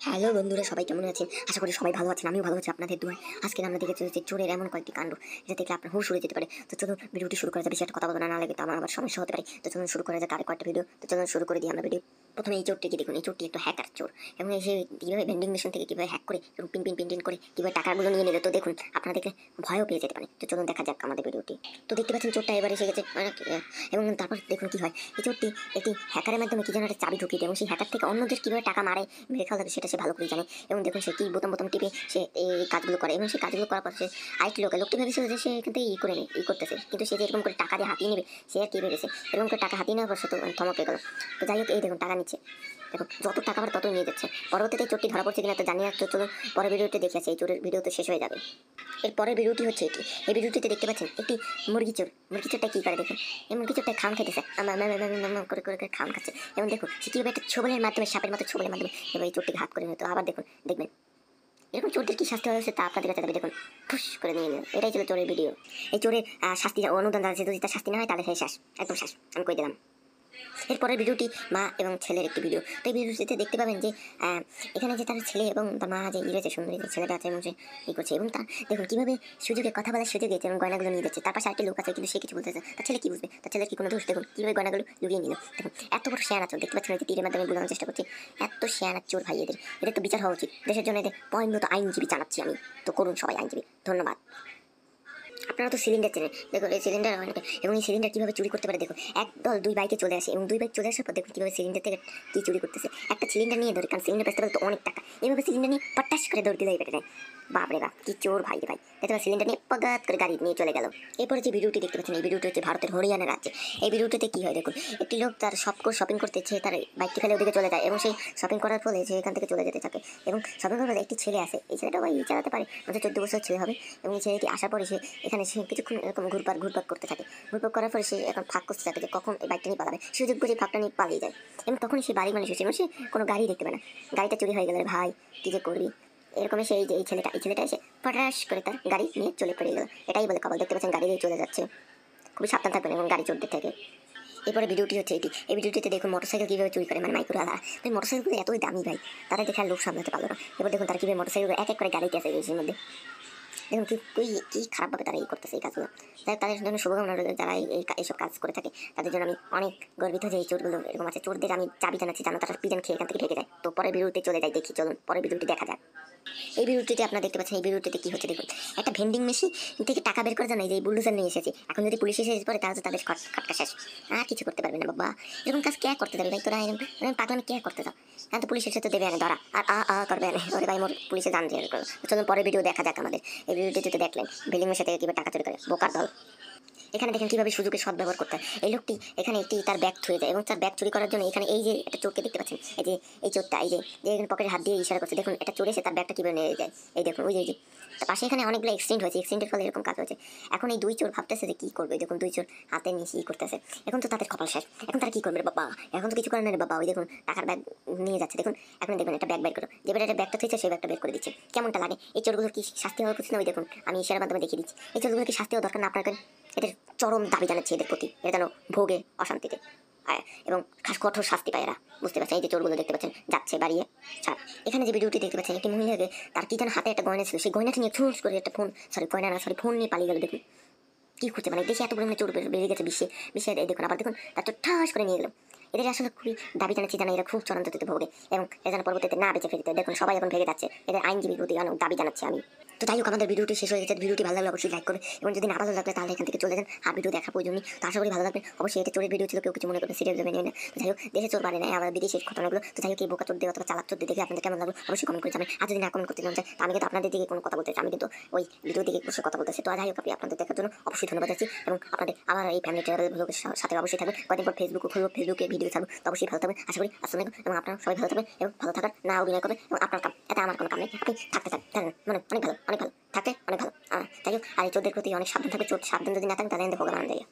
Hello বন্ধুরা, সবাই কেমন আছেন? আশা করি সবাই ভালো আছেন। আমিও ভালো আছি আপনাদের দোয়ায়। আজকে আমরা দেখে চলেছি চোরের এমন কয়েকটি কাণ্ড, যেটা দেখলে আপনার হুঁশ উড়ে যেতে পারে। তো চলুন ভিডিওটি শুরু করা যাক। বেশি একটা কথা বলবো না, নাহলে কিন্তু আমার আবার সমস্যা হতে পারে। তো চলুন শুরু করা যাক আরেক কয়েকটা ভিডিও। তো চলুন শুরু করে দিই আমরা ভিডিও। প্রথমে এই চোরটিকে দেখুন। এই চোরটি একটু হ্যাকার চোর, এবং সে কীভাবে ভেন্ডিং মেশিন থেকে কীভাবে হ্যাক করে এবং পিন করে কীভাবে টাকাগুলো নিয়ে নিল। তো দেখুন, আপনারা দেখলে ভয়ও পেয়ে যেতে পারে। তো চলুন দেখা যাক আমাদের ভিডিওটি। তো দেখতে পাচ্ছেন চোরটা এবারে এসে গেছে, এবং তারপর দেখুন কি হয়। এই চোরটি একটি হ্যাকারের মাধ্যমে কি যেন একটা চাবি ঢুকিয়ে দেয়, এবং সেই হ্যাকার থেকে অন্যদের কীভাবে টাকা মেরে খাওয়া যাবে সেটা সে ভালো করে জানে। এবং দেখুন সে কি বোতাম টিপে সে এই কাজগুলো করে, এবং সেই কাজগুলো করার পর সে আরেকটি লোকটি ভেবেছিল যে সে এখান থেকে করে নেই করতেছে, কিন্তু সে যে এরকম করে টাকা দিয়ে হাতিয়ে নেবে সে আর কি ভেবেছে। এরকম করে টাকা হাতিয়ে নেওয়ার পর সে তো থমকে গেল। তো যাই হোক, এই দেখুন টাকা নিচ্ছে, দেখুন যত টাকা পারে ততই নিয়ে যাচ্ছে। পরবর্তীতে চোরটি ধরা পড়ছে কিনা তো জানি না। তো চলুন পরের ভিডিওতে দেখে আসি। এই চোরের ভিডিও তো শেষ হয়ে যাবে। এর পরের ভিডিওটি হচ্ছে এটি। এই ভিডিওটিতে দেখতে পাচ্ছেন একটি মুরগি চোরটা কি করে দেখুন। এই মুরগি চোরটা খাম খেতেছে, করে করে করে খাম খাচ্ছে। এবং দেখুন সে কীভাবে একটা ছোবলের মাধ্যমে, সাপের মতো ছোবলের মাধ্যমে এবার এই চোরটিকে হাত করে নিত। আবার দেখবেন এরকম চোরদের কি শাস্তি হয়েছে তা আপনাদের কাছে দেখুন, ফুস করে নিয়ে নিল। এটাই ছিল চোরের ভিডিও। এই চোরের শাস্তি অনুদান যাচ্ছে, যদি তার শাস্তি না হয় তাহলে সেই শেষ, একদম শেষ, আমি কই দিলাম। এরপরের ভিডিওটি মা এবং ছেলের একটি ভিডিও। তো এই ভিডিওটিতে দেখতে পাবেন যে এখানে যে তার ছেলে এবং তার মা যে রয়েছে, সুন্দরী যে ছেলেটা আছে এবং সে করছে, এবং তার দেখুন কীভাবে সুযোগে কথা বলার সুযোগে এবং গয়নাগুলো নিয়ে যাচ্ছে। তার পাশে আরেকটি লোক আছে, কিন্তু সে কিছু বলতেছে। তার ছেলে কি বুঝবে, তার ছেলের কি কোনো দোষ? দেখুন কীভাবে গয়নাগুলো লুকিয়ে নিল। দেখুন এত বড় শেয়ানা চোর, দেখতে পাচ্ছেন যে তীরের মাধ্যমে বোঝানোর চেষ্টা করছি। এত শেয়ানা চোর ভাই, এদের তো বিচার হওয়া উচিত। দেশের জন্য এদের পরিণত আইনজীবী জানাচ্ছি আমি। তো করুন সবাই আইনজীবী। ধন্যবাদ। আপনারা তো সিলিন্ডার চেনেন, দেখুন এই সিলিন্ডার অনেকে, এবং এই সিলিন্ডার কীভাবে চুরি করতে পারে দেখুন। একদল দুই বাইকে চলে আসে, এবং দুই বাইক চলে আসার পর দেখুন কীভাবে সিলিন্ডার থেকে কী চুরি করতেছে। একটা সিলিন্ডার নিয়ে ধরে, কারণ সিলিন্ডার বেচতে পারলে তো অনেক টাকা। এইভাবে সিলিন্ডার নিয়ে পটাশ করে দৌড় দিলে পেটে নেয়। বাপরে বাপ, কি চোর ভাই রে ভাই। দেখতে সিলিন্ডার নিয়ে পগাত করে গাড়ি নিয়ে চলে গেল। এরপরে যে ভিডিওটি দেখতে পাচ্ছেন, এই ভিডিওটি হচ্ছে ভারতের হরিয়ানা রাজ্যে। এই ভিডিওটিতে কী হয় দেখুন, একটি লোক তার শপিং করতে ইচ্ছে, তার বাইকটি ফেলে ওদিকে চলে যায়, এবং সেই শপিং করার ফলে সে এখান থেকে চলে যেতে থাকে। এবং শপিং করার একটি ছেলে আছে, এই ছেলেটা ভাই চালাতে পারে, 14 বছর ছেলে হবে। এবং এই ছেলেটি আসার পরে সে এখানে সে কিছুক্ষণ এরকম ঘুরপাক করতে থাকে। ঘুরপাক করার পরে সে এখন ফাঁক করতে থাকে যে কখন এই বাইকটা নিয়ে পালাবে। সুযোগ বুঝে ফাঁকটা নিয়ে পালিয়ে যায়, এবং তখন সে বাড়ি মানুষ এসে, এবং সে কোনো গাড়ি দেখতে পায় না। গাড়িটা চুরি হয়ে গেলে ভাই কী যে করবি। এরকম সে এই ছেলেটা এসে ফটাস করে তার গাড়ি নিয়ে চলে পড়ে গেল। এটাই বলে কপাল। দেখতে পাচ্ছেন গাড়ি নিয়ে চলে যাচ্ছে। খুবই সাবধান থাকবেন এবং গাড়ি চলতে থাকে। এরপরে ভিডিওটি হচ্ছে এটি। এই ভিডিওটিতে দেখুন মোটরসাইকেল কীভাবে চুরি করে, মানে মাইক্রো আলা। তো এই মোটরসাইকেলগুলো এতই দামি ভাই, তারা দেখে আর লোক সামলাতে পারলো না। এবার দেখুন তারা কীভাবে মোটরসাইকেল এক করে গাড়িতে আছে এর মধ্যে। দেখুন কি খারাপভাবে তারা করতেছে এই কাজগুলো। তাদের জন্য শুভকামনা রইল, যারা এইসব কাজ করে থাকে তাদের জন্য আমি অনেক গর্বিত যে এই চোরগুলো এরকম আছে। চোরদের আমি চাবি জানাচ্ছি, জানো তারা পিজন খেয়ে এখান থেকে ভেঙে যায়। তো পরের ভিডিওতে চলে যাই, দেখি চলুন পরের ভিডিওটি দেখা যাক। এই ভিডিওটিতে আপনারা দেখতে পাচ্ছেন, এই ভিডিওটিতে কি হচ্ছে দেখুন। একটা ভেন্ডিং মেশিন থেকে টাকা বের করার জন্য এই যে বুলডোজার নিয়ে এসেছে। এখন যদি পুলিশ এসে পড়ে তাহলে তাদের খটকা শেষ, আর কিছু করতে পারবে না বাবা। এরকম কাজ কে করতে যাবে ভাই, তোরা এরকম পাগলামি কে করতে যাও? এখন তো পুলিশ এসে তো দেবে ধরা, আর করবে ওরে ভাই, মোর পুলিশে জান দিয়ে করো। চলুন পরের ভিডিও দেখা যাক আমাদের। এই ভিডিওটিতে দেখলেন ভেন্ডিং মেশিন থেকে কীভাবে টাকা চুরি করে বোকার দল। এখানে দেখেন কীভাবে সুযোগের সদ্ব্যবহার করতে হয়। এই লোকটি এখানে একটি তার ব্যাগ থুয়ে যায়, এবং তার ব্যাগ চুরি করার জন্য এখানে এই যে একটা চোরকে দেখতে পাচ্ছেন, এই চোরটা এই যে এখানে পকেটে হাত দিয়ে ইশারা করছে। দেখুন এটা চোর এসে তার ব্যাগটা কীভাবে নিয়ে যায়। এই দেখুন ওই যে তার পাশে এখানে অনেকগুলো এক্সিডেন্ট হয়েছে, এক্সিডেন্টের ফলে এরকম কাজ হয়েছে। এখন এই দুই চোর ভাবতেছে যে কী করবে। দেখুন দুই চোর হাতে নিয়ে করতেছে। এখন তো তাদের কপাল শেষ। এখন তারা কী করবে রে বাবা, এখন তো কিছু করার নেই বাবা। ওই দেখুন টাকার ব্যাগ নিয়ে যাচ্ছে। দেখুন এখন দেখবেন একটা ব্যাগ বের করো, যে একটা ব্যাগটা থুয়েছে সেই ব্যাগটা বের করে দিচ্ছে। কেমনটা লাগে? এই চোরগুলোর কি শাস্তি হওয়া উচিত না? ওই দেখুন আমি ইশারার মাধ্যমে দেখিয়ে দিচ্ছি। এই চোরগুলোর কি শাস্তি হওয়া দরকার না আপনার? এদের চরম দাবি জানাচ্ছে এদের প্রতি, এরা যেন ভোগে অশান্তিতে এবং কঠোর শাস্তি পায় এরা। বুঝতে পারছেন? এই যে চোরগুলো দেখতে পাচ্ছেন যাচ্ছে বাড়িয়ে ছাড়। এখানে যে ভিডিওটি দেখতে পাচ্ছেন, একটি মহিলাকে তার কি যেন হাতে একটা গয়না ছিল, সেই গয়নাটি নিয়ে ঠুস করে একটা ফোন নিয়ে পালিয়ে গেল। দেখুন কি করছে, মানে দেশে এত পরিমাণে চোর বেড়ে গেছে বিশ্বে দেখুন। আবার দেখুন তার চোর ঠাস করে নিয়ে গেল। এদের আসলে খুবই দাবি জানাচ্ছি, যেন এরা খুব চরমততে ভোগে, এবং এরা যেন পরবর্তীতে না বেঁচে ফিরতে। দেখুন সবাই এখন ভেগে যাচ্ছে। এদের আইনজীবীর প্রতি অনেক দাবি জানাচ্ছি আমি। তো যাই হোক, আমাদের ভিডিওটি শেষ হয়ে গেছে। ভিডিওটি ভালো লাগলে অবশ্যই লাইক করবে, এবং যদি না ভালো লাগলে তাহলে এখান থেকে চলে যান। আর ভিডিও দেখার প্রয়োজন নেই। তো আশা করি ভালো লাগবে। অবশ্যই এটা চোরের ভিডিও ছিল, কেউ কিছু মনে করবে সিরিয়াস ভাবে নিয়ে না। তো যাই হোক, দেশে চোর বাড়ে নেয়, আবার বিদেশের ঘটনাগুলো। তো যাই হোক, এই বোকা চোর দিয়ে অথবা চালাক চোর দেখে আপনাদের কেমন লাগলো অবশ্যই কমেন্ট করে জানাবেন। আর যদি না কমেন্ট করতে চান, তো আমি কিন্তু আপনাদের দিকে কোনো কথা বলতে চাই, আমি কিন্তু ওই ভিডিও দিকে বসে কথা বলতেছি। তো যাই হোক, আপনাদের দেখার জন্য অবশ্যই ধন্যবাদ আছি, এবং আপনাদের আমার এই ফ্যামিলি ট্রাভেলের সাথে অবশ্যই থাকবে। কয়েকদিন পর ফেসবুকে খুলবো, ফেসবুকে ভিডিও ছাড়বো। তো অবশ্যই ভালো থাকবেন আশা করি। আসসালামু আলাইকুম। এবং আপনারা সবাই ভালো থাকবেন, এবং ভালো থাকার না অভিনয় করবেন, এবং আপনার কাম, এটা আমার কোনো কাম নেই। আপনি থাকতে চান মানে অনেক ভালো থাকতে অনেক ভালো। যাই হোক, আর এই চোরদের প্রতি অনেক সাবধান থাকবে। চোর সাবধান যদি না থাকেন তাহলে ভোগ মান যায়।